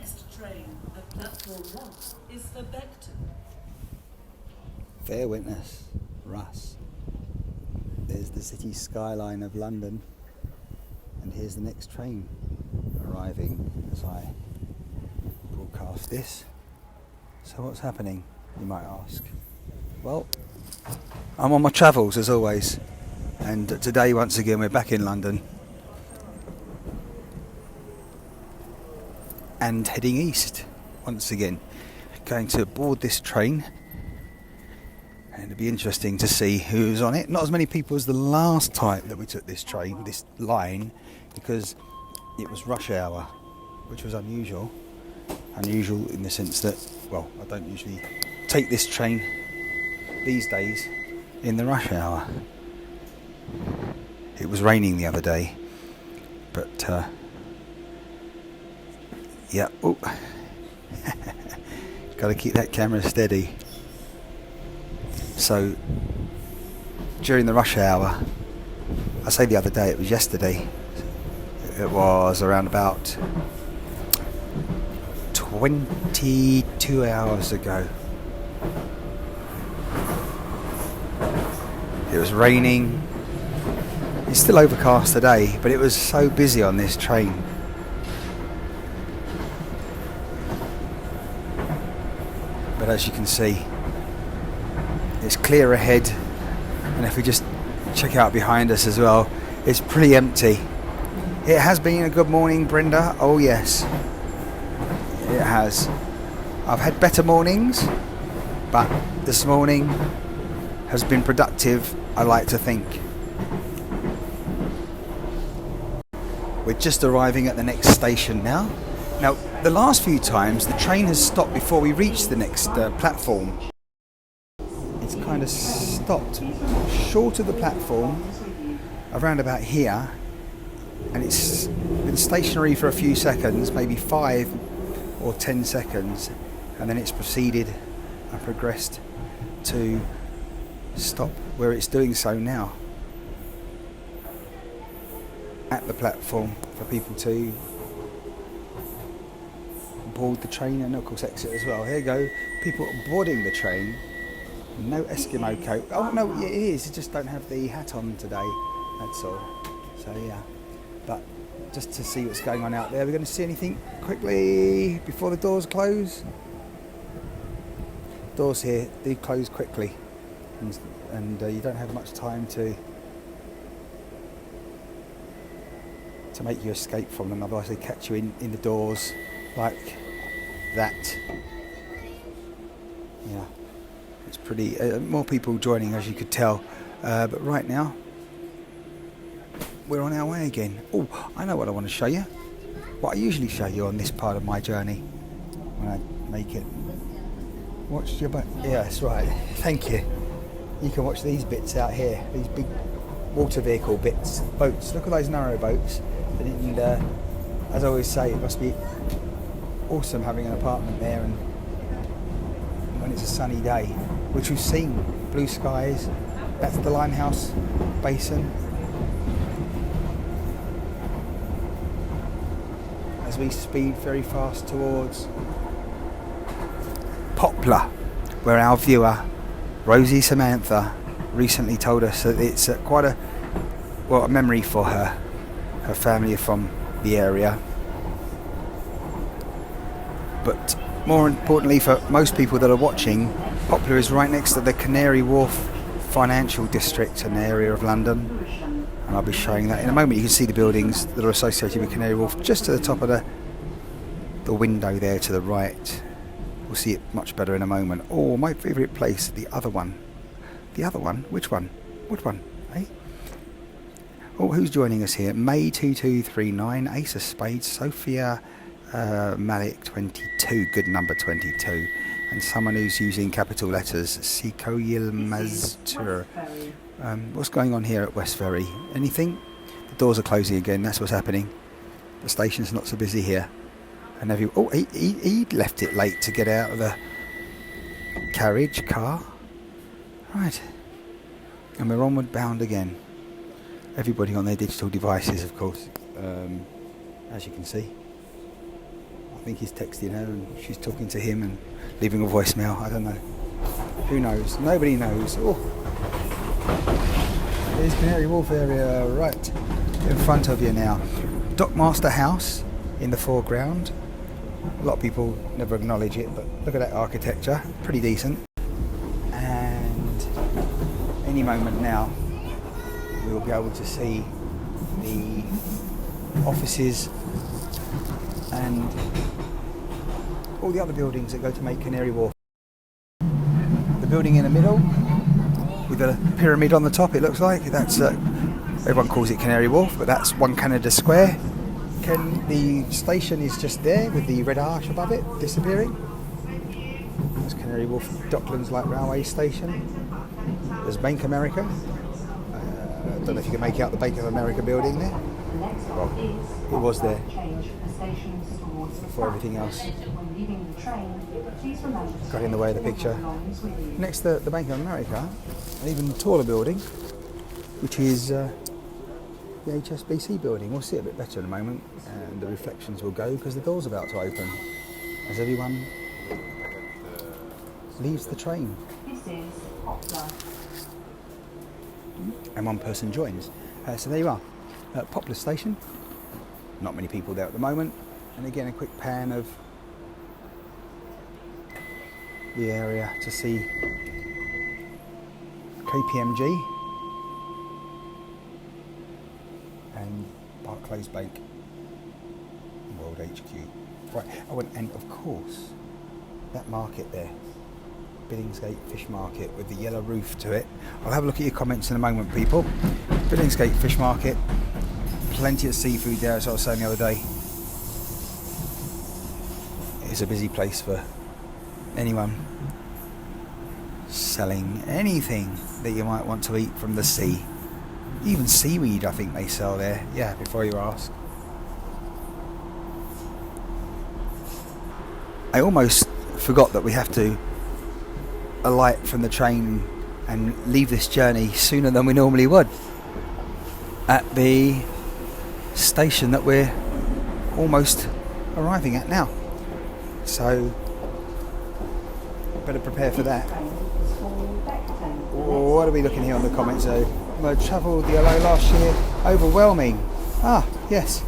next train at platform 1 is for Beckton. Fair witness, Russ. There's the city skyline of London, and here's the next train arriving as I broadcast this. So what's happening, you might ask? Well, I'm on my travels as always, and today once again we're back in London and heading east once again, going to board this train, and it'll be interesting to see who's on it. Not as many people as the last time that we took this train, this line, because it was rush hour, which was unusual in the sense that, well, I don't usually take this train these days in the rush hour. It was raining the other day, but yeah, oh, got to keep that camera steady. So during the rush hour, I say the other day, it was yesterday, it was around about 22 hours ago. It was raining. It's still overcast today, but it was so busy on this train. But as you can see, it's clear ahead, and if we just check out behind us as well, it's pretty empty. It has been a good morning, Brenda. Oh yes, it has. I've had better mornings, but this morning has been productive, I like to think. We're just arriving at the next station now. Now, the last few times the train has stopped before we reach the next platform. It's kind of stopped short of the platform, around about here, and it's been stationary for a few seconds, maybe 5 or 10 seconds, and then it's proceeded and progressed to stop where it's doing so now, at the platform, for people to board the train and of course exit as well. Here you go, people boarding the train. No Eskimo coat. Oh no, it is, you just don't have the hat on today, that's all. So yeah, but just to see what's going on out there. We're going to see anything quickly before the doors close. Doors here do close quickly, and you don't have much time to make you escape from them, otherwise they catch you in the doors like that. Yeah, it's pretty, more people joining as you could tell, but right now we're on our way again. Oh, I know what I want to show you, what I usually show you on this part of my journey when I make it. Watch your back. Yeah, that's right, thank you. You can watch these bits out here, these big water vehicle bits, boats. Look at those narrow boats, and as I always say, it must be awesome having an apartment there, and when it's a sunny day, which we've seen, blue skies. That's the Limehouse Basin. As we speed very fast towards Poplar, where our viewer Rosie Samantha recently told us that it's quite a memory for her. Her family are from the area, but more importantly for most people that are watching, Poplar is right next to the Canary Wharf financial district, an area of London, and I'll be showing that in a moment. You can see the buildings that are associated with Canary Wharf just to the top of the window there to the right. We'll see it much better in a moment. Oh, my favourite place, the other one. The other one? Which one? What one? Eh? Oh, who's joining us here? May 2239, Ace of Spades, Sophia Malik 22, good number 22. And someone who's using capital letters, Siko Yilmaztur. What's going on here at West Ferry? Anything? The doors are closing again, that's what's happening. The station's not so busy here. And he left it late to get out of the car. Right. And we're onward bound again. Everybody on their digital devices, of course, as you can see. I think he's texting her and she's talking to him and leaving a voicemail. I don't know. Who knows? Nobody knows. Oh, there's Canary Wharf area right in front of you now. Dockmaster House in the foreground. A lot of people never acknowledge it, but look at that architecture. Pretty decent. And any moment now, we'll be able to see the offices and all the other buildings that go to make Canary Wharf. The building in the middle with a pyramid on the top, it looks like. That's everyone calls it Canary Wharf, but that's One Canada Square. The station is just there with the red arch above it disappearing. That's Canary Wharf Docklands Light Railway Station. There's Bank America. I don't know if you can make out the Bank of America building there. Well, it was there before everything else got in the way of the picture. Next to the Bank of America, an even taller building, which is the HSBC building. We'll see it a bit better in a moment, and the reflections will go because the door's about to open as everyone leaves the train. This is Poplar. And one person joins. So there you are, Poplar Station. Not many people there at the moment. And again, a quick pan of the area to see KPMG and Barclays Bank, World HQ. Right, and of course, that market there, Billingsgate Fish Market with the yellow roof to it. I'll have a look at your comments in a moment, people. Billingsgate Fish Market, plenty of seafood there, as I was saying the other day. It's a busy place for anyone selling anything that you might want to eat from the sea. Even seaweed, I think they sell there. Yeah, before you ask. I almost forgot that we have to alight from the train and leave this journey sooner than we normally would at the station that we're almost arriving at now. So better prepare for that. What are we looking here on the comments though? I travelled the LA last year, overwhelming. Ah, yes.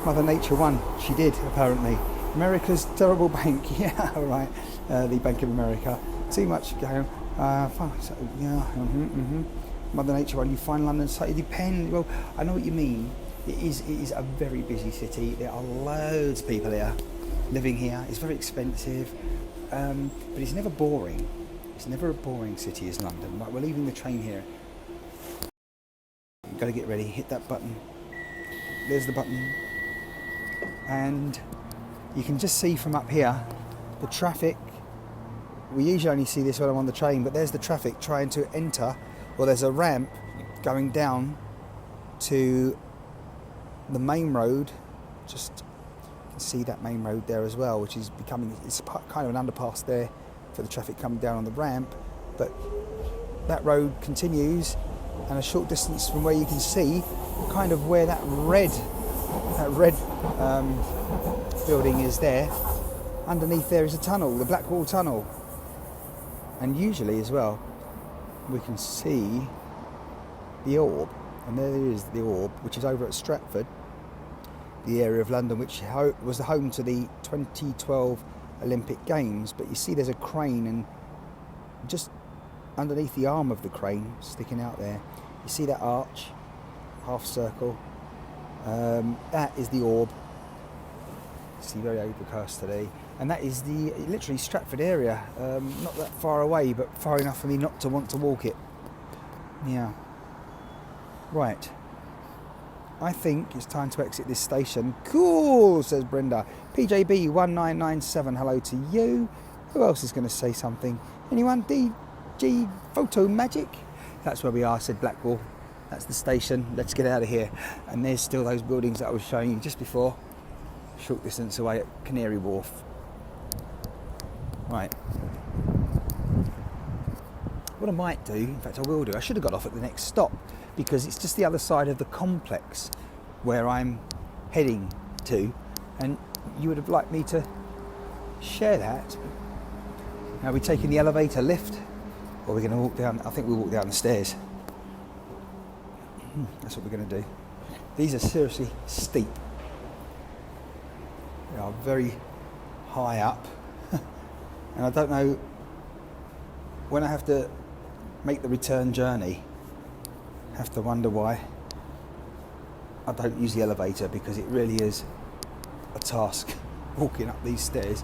Mother Nature won. She did, apparently. America's terrible bank. Yeah, right. The Bank of America. Too much going. Mother Nature won. You find London, so it depends. Well, I know what you mean. It is a very busy city. There are loads of people here living here. It's very expensive, but it's never boring. It's never a boring city as London. Like, we're leaving the train here. You've got to get ready. Hit that button. There's the button, and you can just see from up here the traffic. We usually only see this when I'm on the train, but there's the traffic trying to enter. Well, there's a ramp going down to the main road. Just you can see that main road there as well, which is becoming, it's kind of an underpass there for the traffic coming down on the ramp. But that road continues, and a short distance from where you can see kind of where that red building is there. Underneath there is a tunnel, the Blackwall Tunnel. And usually as well, we can see the Orb, and there is the Orb, which is over at Stratford, the area of London which was the home to the 2012 Olympic Games. But you see there's a crane, and just underneath the arm of the crane sticking out there, you see that arch, half circle. That is the Orb. See, very overcast today, and that is the literally Stratford area. Not that far away, but far enough for me not to want to walk it. Yeah. Right. I think it's time to exit this station. Cool, says Brenda. PJB 1997. Hello to you. Who else is going to say something? Anyone? DG Photo Magic. That's where we are, said Blackwall. That's the station. Let's get out of here. And there's still those buildings that I was showing you just before. Short distance away at Canary Wharf. Right. What I might do, in fact I will do, I should have got off at the next stop, because it's just the other side of the complex where I'm heading to, and you would have liked me to share that. Are we taking the elevator, lift, or are we going to walk down? I think we'll walk down the stairs. That's what we're going to do. These are seriously steep. They are very high up. And I don't know, when I have to make the return journey, I have to wonder why I don't use the elevator, because it really is a task walking up these stairs.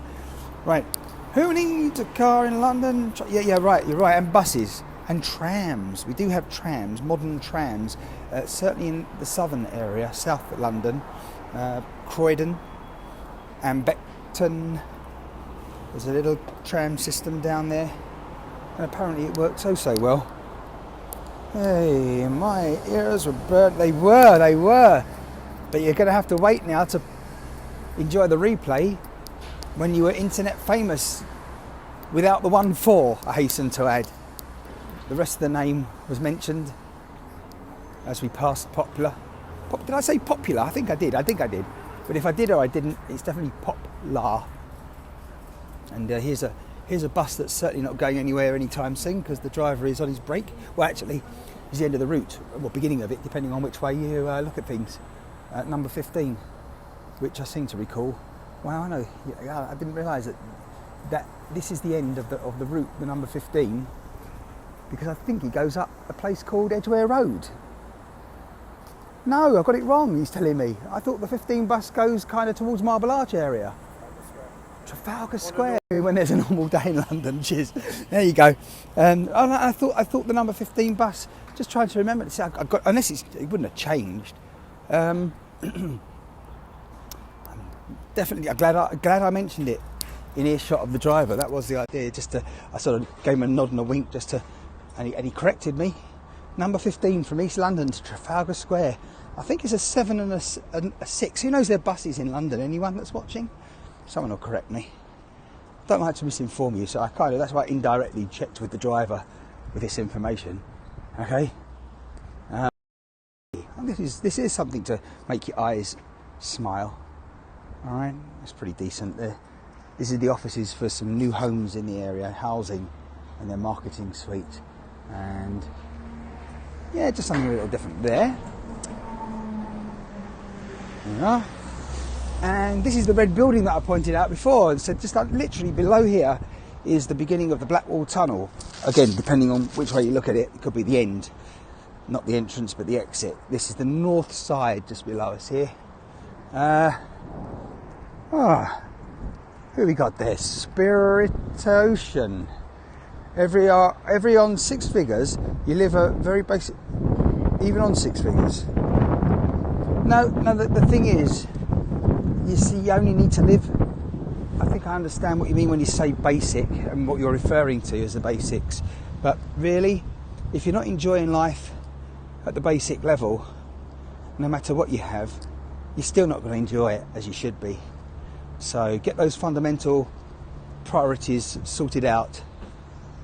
Right, who needs a car in London? Yeah, right, you're right, and buses and trams. We do have trams, modern trams, certainly in the southern area, south of London, Croydon and Beckton. There's a little tram system down there, and apparently it works so well. Hey, my ears were burnt. They were. But you're going to have to wait now to enjoy the replay when you were internet famous without the 1-4, I hasten to add. The rest of the name was mentioned as we passed Popular. Did I say Popular? I think I did. But if I did or I didn't, it's definitely Poplar. And here's a bus that's certainly not going anywhere anytime soon, because the driver is on his break. Well, actually, it's the end of the route, well, beginning of it, depending on which way you look at things. Number 15, which I seem to recall. Wow, I know. Yeah, I didn't realise that this is the end of the route, the number 15, because I think he goes up a place called Edgware Road. No, I got it wrong, he's telling me. I thought the 15 bus goes kind of towards Marble Arch area. Trafalgar Square, when there's a normal day in London. Cheers. There you go. I thought the number 15 bus. Just trying to remember. See, I got, unless it wouldn't have changed. I'm definitely glad I mentioned it in earshot of the driver. That was the idea. I sort of gave him a nod and a wink and he corrected me. Number 15 from East London to Trafalgar Square. I think it's a 7 and a 6. Who knows their buses in London? Anyone that's watching? Someone will correct me. Don't like to misinform you, so that's why I indirectly checked with the driver with this information. Okay. This is something to make your eyes smile. All right, it's pretty decent there. This is the offices for some new homes in the area, housing, and their marketing suite, and yeah, just something a little different there. Yeah. And this is the red building that I pointed out before. So just literally below here is the beginning of the Blackwall Tunnel. Again, depending on which way you look at it, it could be the end, not the entrance, but the exit. This is the north side, just below us here. Who we got there? Spirit Ocean. Every on 6 figures, you live a very basic. Even on 6 figures. No. The thing is, you see, you only need to live. I think I understand what you mean when you say basic and what you're referring to as the basics. But really, if you're not enjoying life at the basic level, no matter what you have, you're still not going to enjoy it as you should be. So get those fundamental priorities sorted out,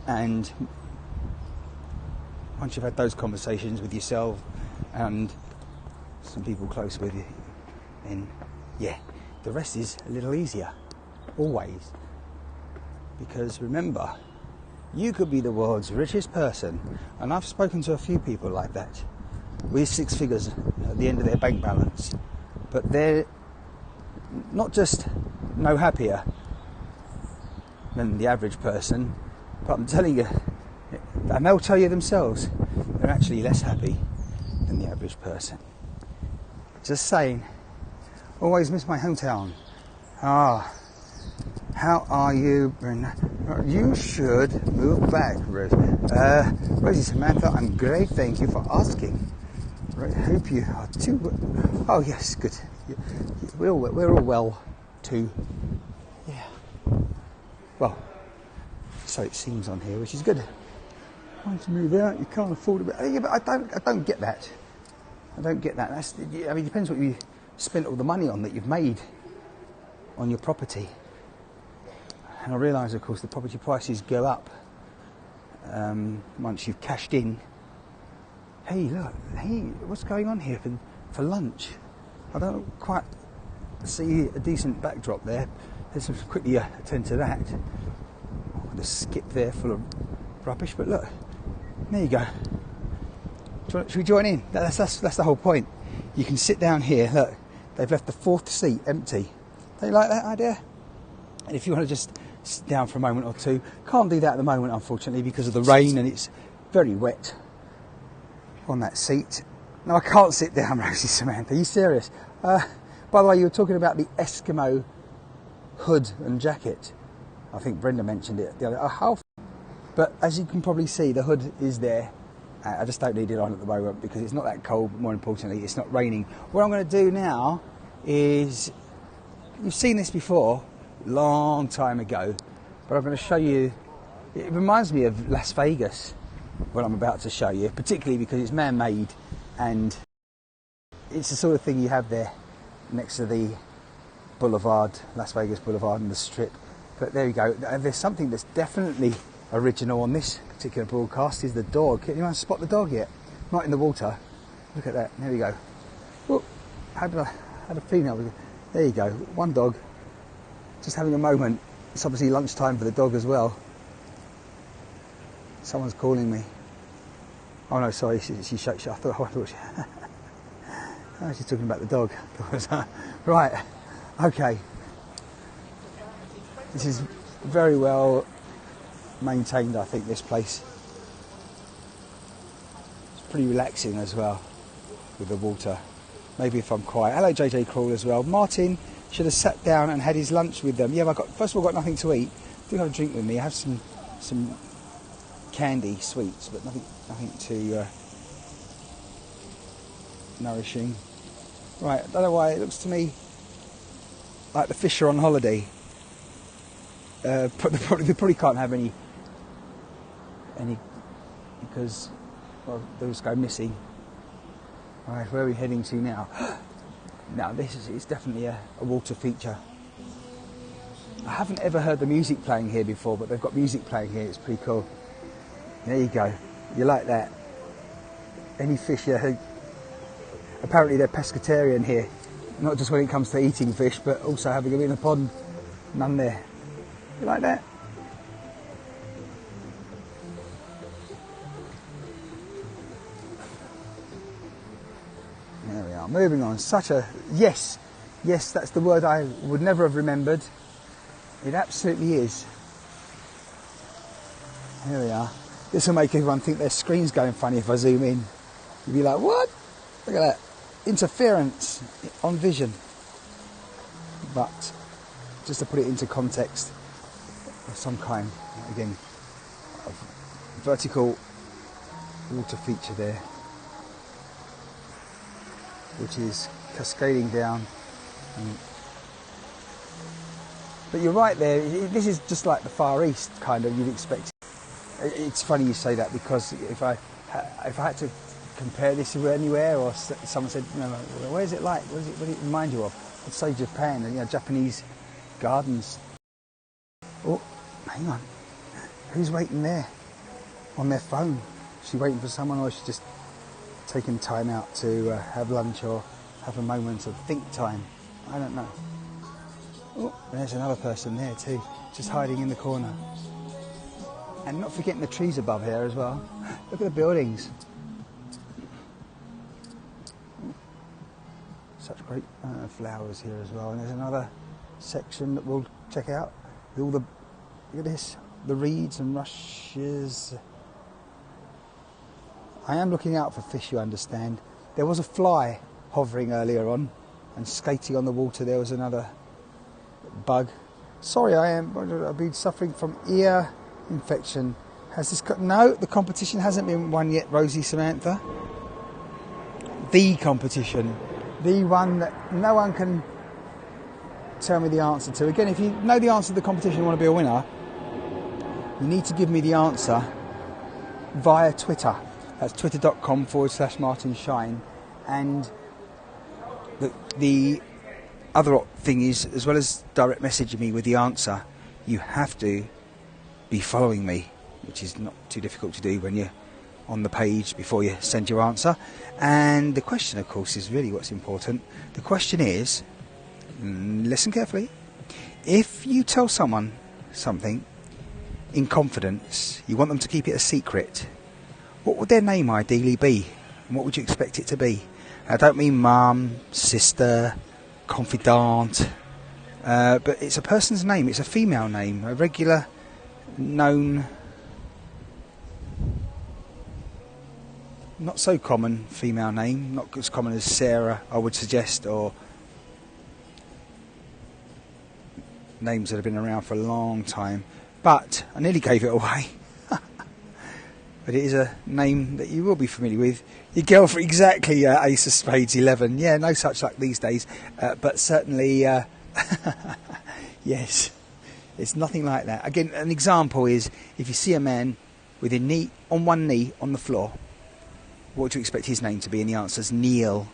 and once you've had those conversations with yourself and some people close with you, then yeah, the rest is a little easier, always. Because remember, you could be the world's richest person, and I've spoken to a few people like that, with 6 figures at the end of their bank balance, but they're not just no happier than the average person, but I'm telling you, and they'll tell you themselves, they're actually less happy than the average person. Just saying. Always miss my hometown. How are you, Brenda? You should move back, Rose. Rosie Samantha, I'm great, thank you for asking. Right, hope you are too. Oh yes, good. We're all well too. Yeah. Well, so it seems on here, which is good. Trying to move out, you can't afford it. Yeah, but I don't get that. I don't get that. It depends what you spent all the money on that you've made on your property. And I realise, of course, the property prices go up once you've cashed in. Hey, look, hey, what's going on here for lunch? I don't quite see a decent backdrop there. Let's quickly attend to that. I'm going to skip there full of rubbish, but look, there you go. Should we join in? That's the whole point. You can sit down here. Look, they've left the fourth seat empty. Don't you like that idea? And if you want to just sit down for a moment or two, can't do that at the moment, unfortunately, because of the rain and it's very wet on that seat. No, I can't sit down, Rosie Samantha. Are you serious? By the way, you were talking about the Eskimo hood and jacket. I think Brenda mentioned it the other. But as you can probably see, the hood is there. I just don't need it on at the moment because it's not that cold, but more importantly, it's not raining. What I'm going to do now is, you've seen this before, long time ago, but I'm going to show you, it reminds me of Las Vegas, what I'm about to show you, particularly because it's man-made and it's the sort of thing you have there next to the boulevard, Las Vegas Boulevard and the Strip. But there you go. There's something that's definitely original on this particular broadcast is the dog. Can anyone spot the dog yet? Not in the water. Look at that. There we go. Oh, had a female. There you go. One dog. Just having a moment. It's obviously lunchtime for the dog as well. Someone's calling me. Oh no, sorry. She shakes. I thought she. Oh, she's talking about the dog. Right. Okay. This is very well maintained, I think, this place. It's pretty relaxing as well with the water. Maybe if I'm quiet. Hello JJ Crawl as well. Martin should have sat down and had his lunch with them. Yeah, first of all, I've got nothing to eat. Do have a drink with me. I have some candy, sweets, but nothing too nourishing. Right, I don't know why it looks to me like the fish are on holiday. They probably can't have any because, well, they'll just go missing. Right, where are we heading to now? Now it's definitely a water feature. I haven't ever heard the music playing here before, but they've got music playing here. It's pretty cool. There you go. You like that? Any fish here? Apparently they're pescatarian here. Not just when it comes to eating fish, but also having them in a pond. None there. You like that? There we are. Moving on. Yes, that's the word I would never have remembered. It absolutely is. Here we are. This will make everyone think their screen's going funny if I zoom in. You'll be like, what? Look at that. Interference on vision. But just to put it into context of some kind, again, of vertical water feature there, which is cascading down. But you're right there, this is just like the Far East, kind of, you'd expect. It's funny you say that, because if I had to compare this to anywhere, or someone said, you know, where is it like? What does it remind you of? I'd say Japan, and, you know, Japanese gardens. Oh, hang on. Who's waiting there on their phone? Is she waiting for someone, or is she just taking time out to have lunch or have a moment of think time? I don't know. Oh, there's another person there too, just hiding in the corner. And not forgetting the trees above here as well. Look at the buildings. Such great flowers here as well. And there's another section that we'll check out. With all the, look at this, the reeds and rushes. I am looking out for fish, you understand. There was a fly hovering earlier on, and skating on the water there was another bug. Sorry, I've been suffering from ear infection. Has this no, the competition hasn't been won yet, Rosie Samantha. The competition, the one that no one can tell me the answer to. Again, if you know the answer to the competition and want to be a winner, you need to give me the answer via Twitter. That's twitter.com/Martin Shine. And the other thing is, as well as direct messaging me with the answer, you have to be following me, which is not too difficult to do when you're on the page before you send your answer. And the question, of course, is really what's important. The question is, Listen carefully. If you tell someone something in confidence, you want them to keep it a secret, what would their name ideally be? And what would you expect it to be? I don't mean mum, sister, confidant, but it's a person's name. It's a female name, a regular, known, not so common female name, not as common as Sarah, I would suggest, or names that have been around for a long time. But I nearly gave it away. But it is a name that you will be familiar with. Your girlfriend, exactly, Ace of Spades 11. Yeah, no such luck these days. But certainly, yes, it's nothing like that. Again, an example is if you see a man with a knee on one knee on the floor, what would you expect his name to be? And the answer is Neil,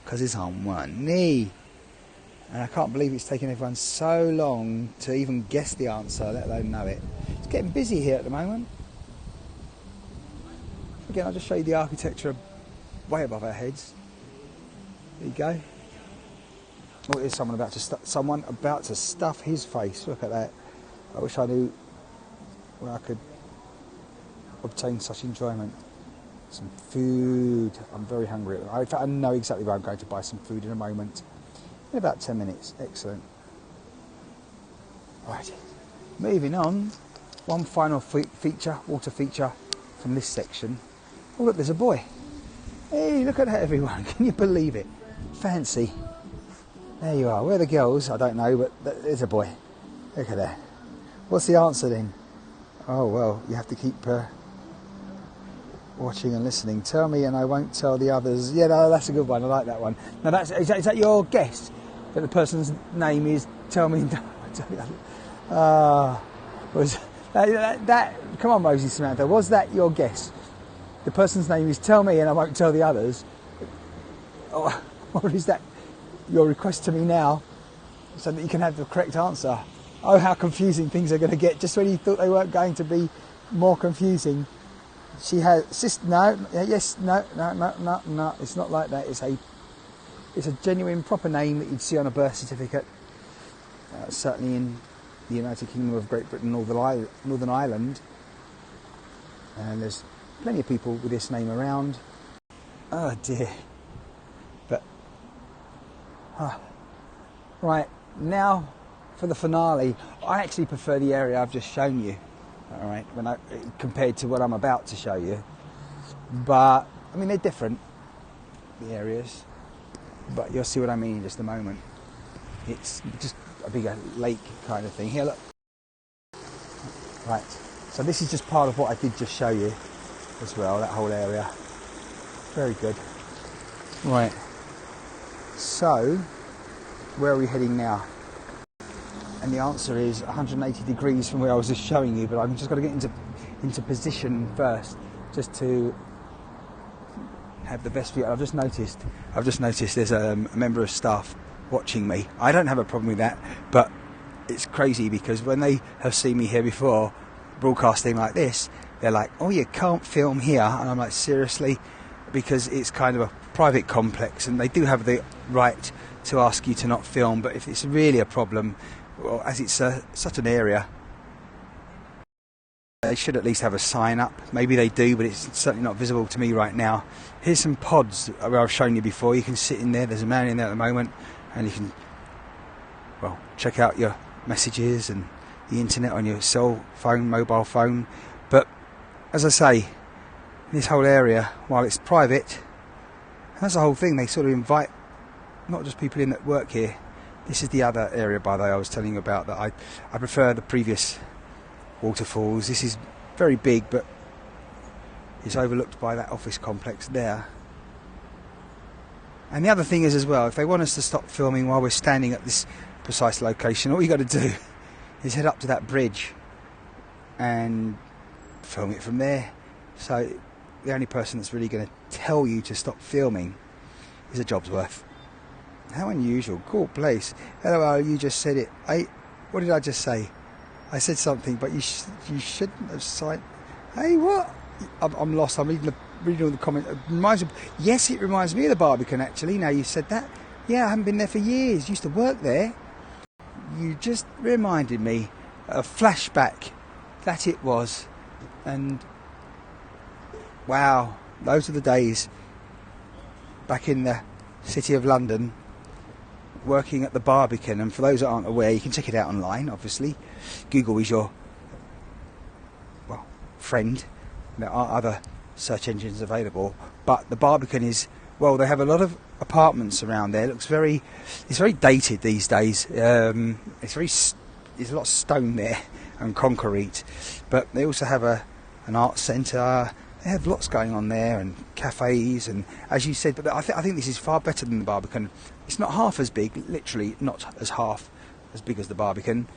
because he's on one knee. And I can't believe it's taken everyone so long to even guess the answer, let alone know it. It's getting busy here at the moment. Again, I'll just show you the architecture way above our heads. There you go. Oh, there's someone about to stuff his face. Look at that. I wish I knew where I could obtain such enjoyment. Some food. I'm very hungry. In fact, I know exactly where I'm going to buy some food in a moment. In about 10 minutes. Excellent. Right. Moving on. One final feature, water feature from this section. Oh, look, there's a boy. Hey, look at that, everyone. Can you believe it? Fancy. There you are. Where are the girls? I don't know, but there's a boy. Look at that. What's the answer then? Oh, well, you have to keep watching and listening. Tell me and I won't tell the others. Yeah, no, that's a good one. I like that one. Now, is that your guess? That the person's name is Tell Me and Tell the others? Come on, Rosie Samantha. Was that your guess? The person's name is Tell Me and I won't tell the others. Or is that your request to me now so that you can have the correct answer? Oh, how confusing things are going to get. Just when you thought they weren't going to be more confusing. She has no. It's not like that. It's a genuine proper name that you'd see on a birth certificate. Certainly in the United Kingdom of Great Britain, Northern Ireland. And there's plenty of people with this name around. Oh dear. But right, now for the finale. I actually prefer the area I've just shown you. All right, compared to what I'm about to show you. But I mean, they're different, the areas. But you'll see what I mean in just a moment. It's just a bigger lake kind of thing. Here, look. Right. So this is just part of what I did just show you as well, that whole area. Very good. Right. So, where are we heading now? And the answer is 180 degrees from where I was just showing you, but I'm just got to get into position first, just to have the best view. I've just noticed there's a member of staff watching me. I don't have a problem with that, but it's crazy because when they have seen me here before, broadcasting like this, they're like, oh, you can't film here. And I'm like, seriously? Because it's kind of a private complex and they do have the right to ask you to not film, but if it's really a problem, well, as it's such an area, they should at least have a sign up. Maybe they do, but it's certainly not visible to me right now. Here's some pods where I've shown you before. You can sit in there. There's a man in there at the moment, and you can, well, check out your messages and the internet on your cell phone, mobile phone. But as I say, this whole area, while it's private, that's the whole thing. They sort of invite not just people in that work here. This is the other area, by the way, I was telling you about, that I prefer the previous waterfalls. This is very big, but it's overlooked by that office complex there. And the other thing is as well, if they want us to stop filming while we're standing at this precise location, all you got to do is head up to that bridge and film it from there. So the only person that's really going to tell you to stop filming is a job's worth. How unusual. Cool place. Hello, you just said it. What did I just say? I said something, but you shouldn't have signed. Hey, what? I'm lost. I'm reading all the comments. Yes, it reminds me of the Barbican, actually. Now you said that. Yeah, I haven't been there for years. Used to work there. You just reminded me of a flashback that it was. And wow, those are the days back in the city of London, working at the Barbican. And for those that aren't aware, you can check it out online, obviously. Google is your, well, friend. There are other search engines available, but the Barbican is, well, they have a lot of apartments around there. It's very dated these days. There's a lot of stone there and concrete, but they also have an art centre. They have lots going on there, and cafes, and as you said, but I think this is far better than the Barbican. It's not half as big, literally not half as big as the Barbican.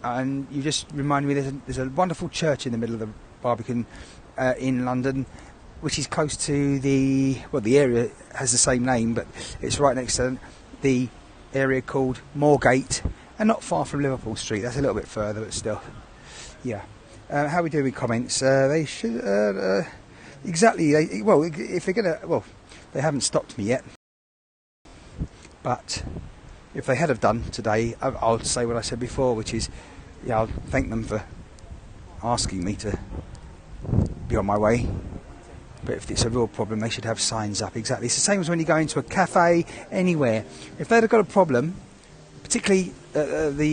And you just remind me, there's a wonderful church in the middle of the Barbican in London, which is close to the area has the same name, but it's right next to the area called Moorgate, and not far from Liverpool Street. That's a little bit further, but still, yeah. How are we doing with comments? They should exactly. If they're gonna, they haven't stopped me yet, but if they had have done today, I'll say what I said before, which is, yeah, I'll thank them for asking me to be on my way. But if it's a real problem, they should have signs up. Exactly. It's the same as when you go into a cafe, anywhere. If they'd have got a problem, particularly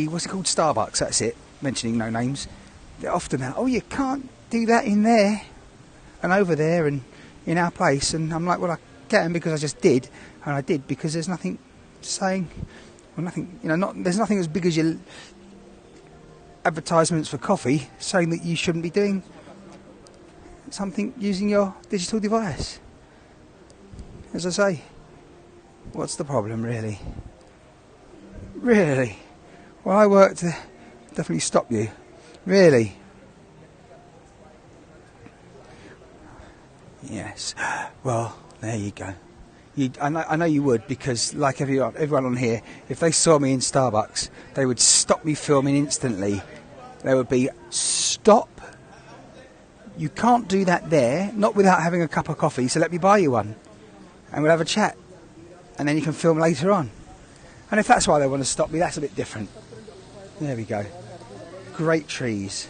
what's it called, Starbucks, that's it, mentioning no names, they're often out, oh, you can't do that in there and over there and in our place. And I'm like, well, I can, because I just did, and I did because there's nothing saying, well, nothing, there's nothing as big as your advertisements for coffee saying that you shouldn't be doing something using your digital device. As I say, what's the problem, really? Really? Well, I work to definitely stop you. Really? Yes. Well, there you go. I know you would, because like everyone on here, if they saw me in Starbucks, they would stop me filming instantly. They would be, stop. You can't do that there, not without having a cup of coffee, so let me buy you one. And we'll have a chat. And then you can film later on. And if that's why they want to stop me, that's a bit different. There we go. Great trees.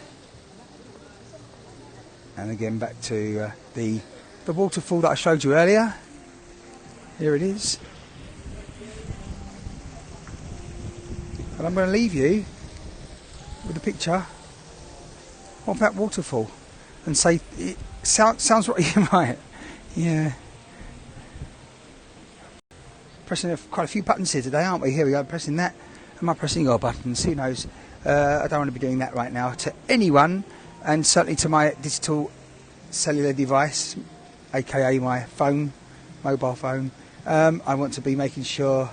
And again, back to the waterfall that I showed you earlier. Here it is. And I'm going to leave you with a picture of that waterfall. And say, it sounds right, you might. Yeah. Pressing quite a few buttons here today, aren't we? Here we go, pressing that. Am I pressing your buttons? Who knows? I don't want to be doing that right now to anyone, and certainly to my digital cellular device, aka my phone, mobile phone. I want to be making sure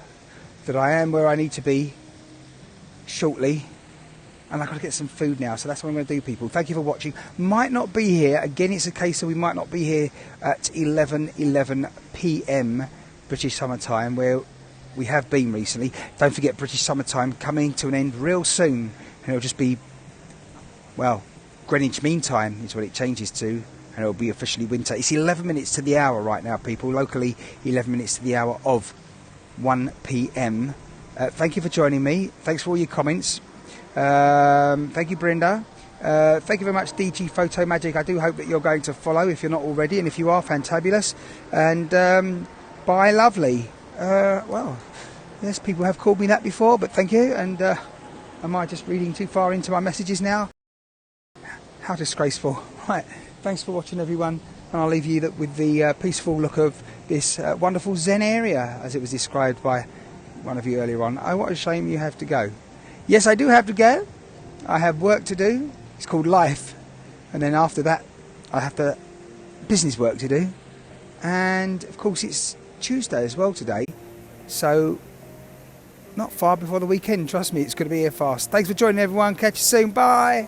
that I am where I need to be shortly. And I've got to get some food now, so that's what I'm going to do, people. Thank you for watching. Might not be here. Again, it's a case of we might not be here at 11 p.m. British Summer Time, where we have been recently. Don't forget, British Summer Time coming to an end real soon. And it'll just be, well, Greenwich Mean Time is what it changes to. And it'll be officially winter. It's 11 minutes to the hour right now, people. Locally, 11 minutes to the hour of 1 p.m. Thank you for joining me. Thanks for all your comments. Thank you, Brenda. Thank you very much, DG Photo Magic. I do hope that you're going to follow if you're not already, and if you are, fantabulous. And bye, lovely. Well, yes, people have called me that before, but thank you. And am I just reading too far into my messages now? How disgraceful. Right, thanks for watching, everyone, and I'll leave you with the peaceful look of this wonderful Zen area, as it was described by one of you earlier on. Oh, what a shame you have to go. Yes, I do have to go. I have work to do. It's called life. And then after that, I have business work to do. And, of course, it's Tuesday as well today. So, not far before the weekend. Trust me, it's going to be here fast. Thanks for joining, everyone. Catch you soon. Bye.